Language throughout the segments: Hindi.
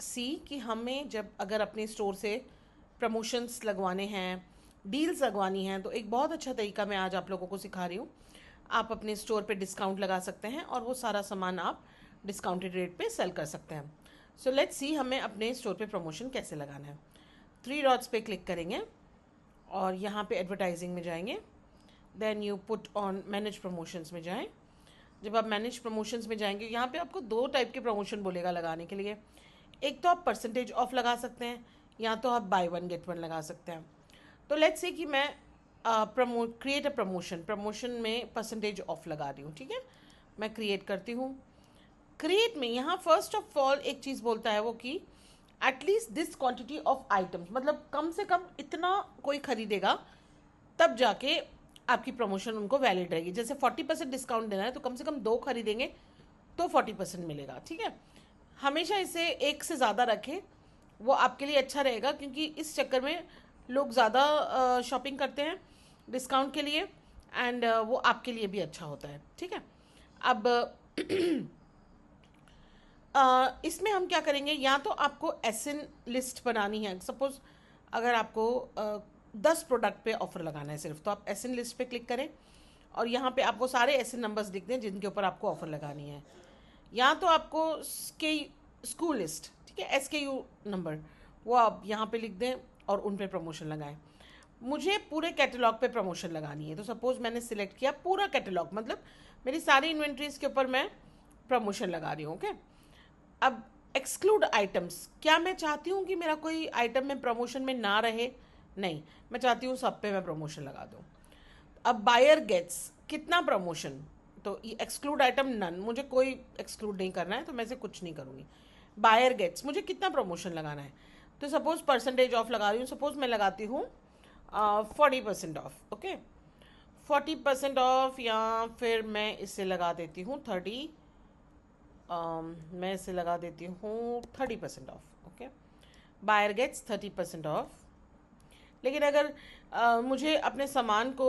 सी कि हमें जब अगर अपने स्टोर से प्रमोशंस लगवाने हैं, डील्स लगवानी हैं, तो एक बहुत अच्छा तरीका मैं आज आप लोगों को सिखा रही हूँ। आप अपने स्टोर पे डिस्काउंट लगा सकते हैं और वो सारा सामान आप डिस्काउंटेड रेट पे सेल कर सकते हैं। सो लेट्स सी हमें अपने स्टोर पे प्रमोशन कैसे लगाना है। 3 डॉट्स पे क्लिक करेंगे और यहाँ पे एडवर्टाइजिंग में जाएंगे। Then you put on manage promotions में जाएं। जब आप मैनेज प्रमोशंस में जाएंगे, यहाँ पे आपको 2 टाइप के प्रमोशन बोलेगा लगाने के लिए। एक तो आप परसेंटेज ऑफ लगा सकते हैं, या तो आप बाय वन गेट वन लगा सकते हैं। तो लेट्स से कि मैं क्रिएट अ प्रमोशन में परसेंटेज ऑफ लगा रही हूँ। ठीक है, मैं क्रिएट करती हूँ। क्रिएट में यहाँ फर्स्ट ऑफ ऑल एक चीज़ बोलता है वो कि at least this quantity of items, मतलब कम से कम इतना कोई खरीदेगा तब जाके आपकी प्रमोशन उनको वैलिड रहेगी। जैसे 40% डिस्काउंट देना है तो कम से कम 2 खरीदेंगे तो 40% मिलेगा। ठीक है, हमेशा इसे 1 से ज़्यादा रखें, वो आपके लिए अच्छा रहेगा, क्योंकि इस चक्कर में लोग ज़्यादा शॉपिंग करते हैं डिस्काउंट के लिए, एंड वो आपके लिए भी अच्छा होता है। ठीक है, अब इसमें हम क्या करेंगे, या तो आपको एसएन लिस्ट बनानी है। सपोज अगर आपको 10 प्रोडक्ट पे ऑफर लगाना है सिर्फ, तो आप एसएन लिस्ट पे क्लिक करें और यहाँ पे आपको सारे एसएन नंबर्स दिख दें जिनके ऊपर आपको ऑफर लगानी है। या तो आपको स्कूल लिस्ट, ठीक है, एसकेयू नंबर, वो आप यहाँ पे लिख दें और उन पे प्रमोशन लगाएं। मुझे पूरे कैटलॉग पे प्रमोशन लगानी है, तो सपोज मैंने सिलेक्ट किया पूरा कैटलॉग, मतलब मेरी सारी इन्वेंट्रीज के ऊपर मैं प्रमोशन लगा रही हूँ। ओके, अब एक्सक्लूड आइटम्स, क्या मैं चाहती हूँ कि मेरा कोई आइटम में प्रमोशन में ना रहे? नहीं, मैं चाहती हूँ सब पे मैं प्रमोशन लगा दूँ। अब बायर गेट्स कितना प्रमोशन, तो ये एक्सक्लूड आइटम नन, मुझे कोई एक्सक्लूड नहीं करना है तो मैं से कुछ नहीं करूँगी। बायर गेट्स मुझे कितना प्रमोशन लगाना है, तो सपोज परसेंटेज ऑफ लगा रही हूँ, सपोज मैं लगाती हूँ 40% ऑफ। ओके, 40% ऑफ, या फिर मैं इसे लगा देती हूँ 30, मैं इसे लगा देती हूँ 30% off. Okay, buyer gets 30% off. लेकिन अगर मुझे अपने सामान को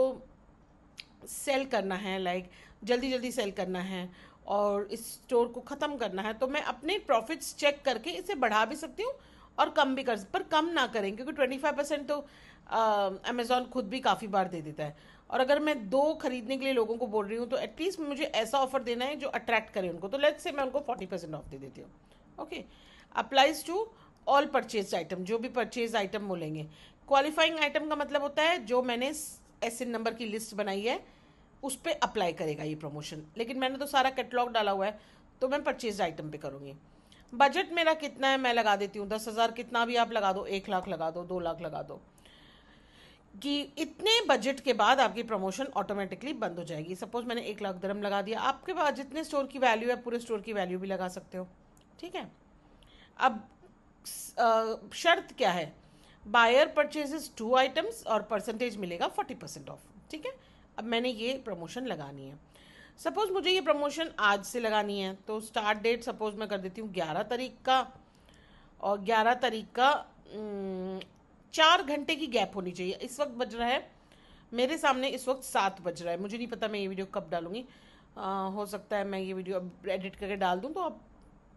सेल करना है, लाइक जल्दी जल्दी सेल करना है और इस स्टोर को ख़त्म करना है, तो मैं अपने प्रॉफिट्स चेक करके इसे बढ़ा भी सकती हूँ और कम भी कर सकती, पर कम ना करें, क्योंकि 25% तो अमेज़ॉन खुद भी काफ़ी बार दे देता है। और अगर मैं 2 खरीदने के लिए लोगों को बोल रही हूँ तो एटलीस्ट मुझे ऐसा ऑफर देना है जो अट्रैक्ट करे उनको, तो लेट्स से मैं उनको 40% ऑफ दे देती हूँ। Okay, applies to all purchase item, जो भी परचेज आइटम बोलेंगे। क्वालिफाइंग आइटम का मतलब होता है जो मैंने एसएन नंबर की लिस्ट बनाई है उस पर अप्लाई करेगा ये प्रमोशन, लेकिन मैंने तो सारा कैटलॉग डाला हुआ है तो मैं परचेज आइटम पे करूँगी। बजट मेरा कितना है, मैं लगा देती हूँ 10,000, कितना भी आप लगा दो, 1 लाख लगा दो, 2 लाख लगा दो, कि इतने बजट के बाद आपकी प्रमोशन ऑटोमेटिकली बंद हो जाएगी। सपोज मैंने 1 लाख दरम लगा दिया, आपके पास जितने स्टोर की वैल्यू है पूरे स्टोर की वैल्यू भी लगा सकते हो। ठीक है, अब शर्त क्या है, बायर परचेजेस 2 आइटम्स और परसेंटेज मिलेगा 40% ऑफ। ठीक है, अब मैंने ये प्रमोशन लगानी है। सपोज मुझे ये प्रमोशन आज से लगानी है, तो स्टार्ट डेट सपोज मैं कर देती हूँ 11 तारीख का, और 11 तारीख का 4 घंटे की गैप होनी चाहिए। इस वक्त बज रहा है मेरे सामने, इस वक्त 7 बज रहा है, मुझे नहीं पता मैं ये वीडियो कब डालूंगी। हो सकता है मैं ये वीडियो अब एडिट करके डाल दूँ तो आप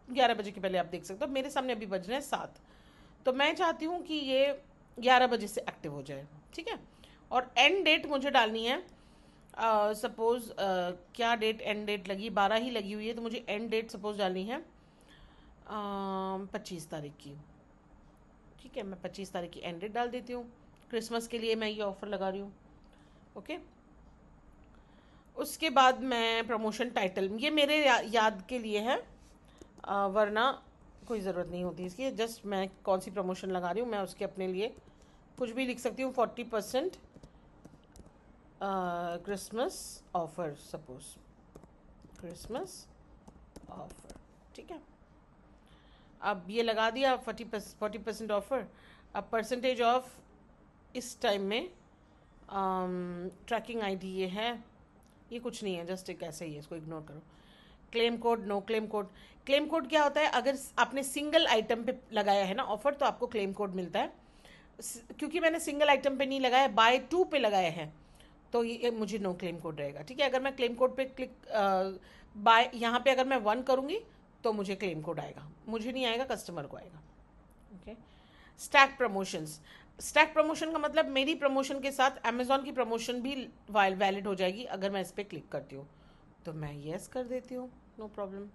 11 बजे के पहले आप देख सकते हो। मेरे सामने अभी बज रहे हैं 7, तो मैं चाहती हूँ कि ये 11 बजे से एक्टिव हो जाए। ठीक है, और एंड डेट मुझे डालनी है, सपोज क्या डेट एंड डेट लगी, 12 ही लगी हुई है, तो मुझे एंड डेट सपोज डालनी है 25 तारीख की। ठीक है, मैं 25 तारीख की एंड डेट डाल देती हूँ। क्रिसमस के लिए मैं ये ऑफ़र लगा रही हूँ। ओके, उसके बाद मैं प्रमोशन टाइटल, ये मेरे याद के लिए है, वरना कोई ज़रूरत नहीं होती इसकी। जस्ट मैं कौन सी प्रमोशन लगा रही हूँ मैं उसके अपने लिए कुछ भी लिख सकती हूँ। 40% Christmas offer, suppose Christmas offer. ठीक है, अब ये लगा दिया 40% ऑफर। अब परसेंटेज ऑफ इस टाइम में ट्रैकिंग आईडी ये है, ये कुछ नहीं है, जस्ट एक ऐसे ही है, इसको इग्नोर करो। Claim code, no claim code. Claim code क्या होता है, अगर आपने सिंगल आइटम पे लगाया है ना ऑफर तो आपको क्लेम कोड मिलता है। क्योंकि मैंने सिंगल आइटम पे नहीं लगाया, बाय 2 पे लगाया है, तो ये मुझे नो क्लेम कोड रहेगा। ठीक है, अगर मैं क्लेम कोड पे क्लिक बाय यहाँ पे अगर मैं 1 करूँगी तो मुझे क्लेम कोड आएगा, मुझे नहीं आएगा, कस्टमर को आएगा। Okay. Stack promotions, stack promotion का मतलब मेरी प्रमोशन के साथ अमेजोन की प्रमोशन भी वैलिड हो जाएगी अगर मैं इस पर क्लिक करती हूँ। तो मैं येस कर देती हूँ, नो प्रॉब्लम।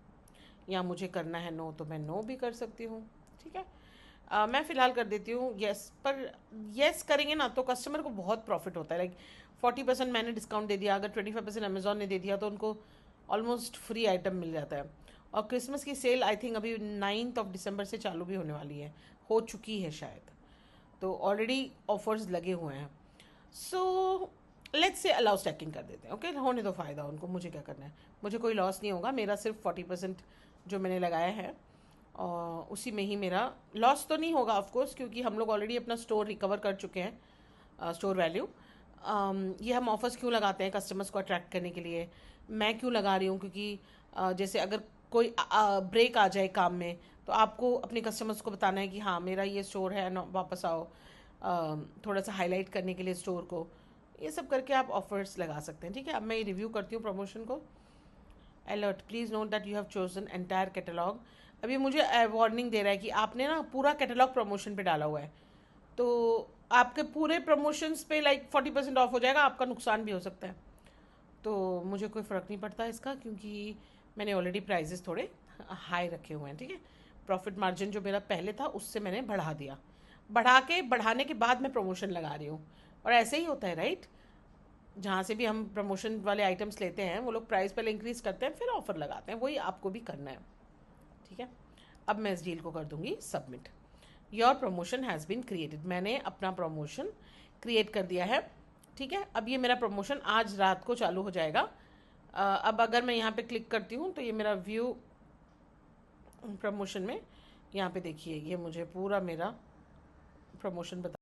या मुझे करना है नो तो मैं नो भी कर सकती हूँ, ठीक है। मैं फ़िलहाल कर देती हूँ येस। पर येस करेंगे ना तो कस्टमर को बहुत प्रॉफिट होता है। लाइक 40% मैंने डिस्काउंट दे दिया, अगर 25% अमेजोन ने दे दिया तो उनको ऑलमोस्ट फ्री आइटम मिल जाता है। और क्रिसमस की सेल आई थिंक अभी 9 दिसंबर से चालू भी होने वाली है, हो चुकी है शायद, तो ऑलरेडी ऑफर्स लगे हुए हैं। So let's say allow stacking कर देते हैं। ओके, होने दो फ़ायदा उनको, मुझे क्या करना है, मुझे कोई लॉस नहीं होगा। मेरा सिर्फ 40% जो मैंने लगाया है और उसी में ही मेरा लॉस तो नहीं होगा ऑफ कोर्स, क्योंकि हम लोग ऑलरेडी अपना स्टोर रिकवर कर चुके हैं, स्टोर वैल्यू। ये हम ऑफर्स क्यों लगाते हैं, कस्टमर्स को अट्रैक्ट करने के लिए। मैं क्यों लगा रही हूँ, क्योंकि जैसे अगर कोई ब्रेक आ जाए काम में तो आपको अपने कस्टमर्स को बताना है कि हाँ मेरा ये स्टोर है, वापस आओ। थोड़ा सा हाईलाइट करने के लिए स्टोर को, ये सब करके आप ऑफर्स लगा सकते हैं, ठीक है। अब मैं रिव्यू करती हूँ प्रमोशन को। Alert, please note that you have chosen entire catalogue. अभी मुझे वार्निंग दे रहा है कि आपने ना पूरा कैटलॉग प्रमोशन पे डाला हुआ है, तो आपके पूरे प्रमोशंस पे लाइक 40% ऑफ हो जाएगा, आपका नुकसान भी हो सकता है। तो मुझे कोई फ़र्क नहीं पड़ता इसका, क्योंकि मैंने ऑलरेडी प्राइजेस थोड़े हाई रखे हुए हैं, ठीक है। प्रॉफिट मार्जिन जो मेरा पहले था उससे मैंने बढ़ा दिया, बढ़ाने के बाद मैं प्रमोशन लगा रही हूँ। और ऐसे ही होता है, राइट। जहाँ से भी हम प्रमोशन वाले आइटम्स लेते हैं वो लोग प्राइस पहले इंक्रीज़ करते हैं फिर ऑफर लगाते हैं, वही आपको भी करना है, ठीक है। अब मैं इस डील को कर दूंगी submit. Your promotion has been created, मैंने अपना प्रमोशन क्रिएट कर दिया है, ठीक है। अब ये मेरा प्रमोशन आज रात को चालू हो जाएगा। अब अगर मैं यहाँ पे क्लिक करती हूँ तो ये मेरा व्यू प्रमोशन में, यहाँ पे देखिए ये मुझे पूरा मेरा प्रमोशन बता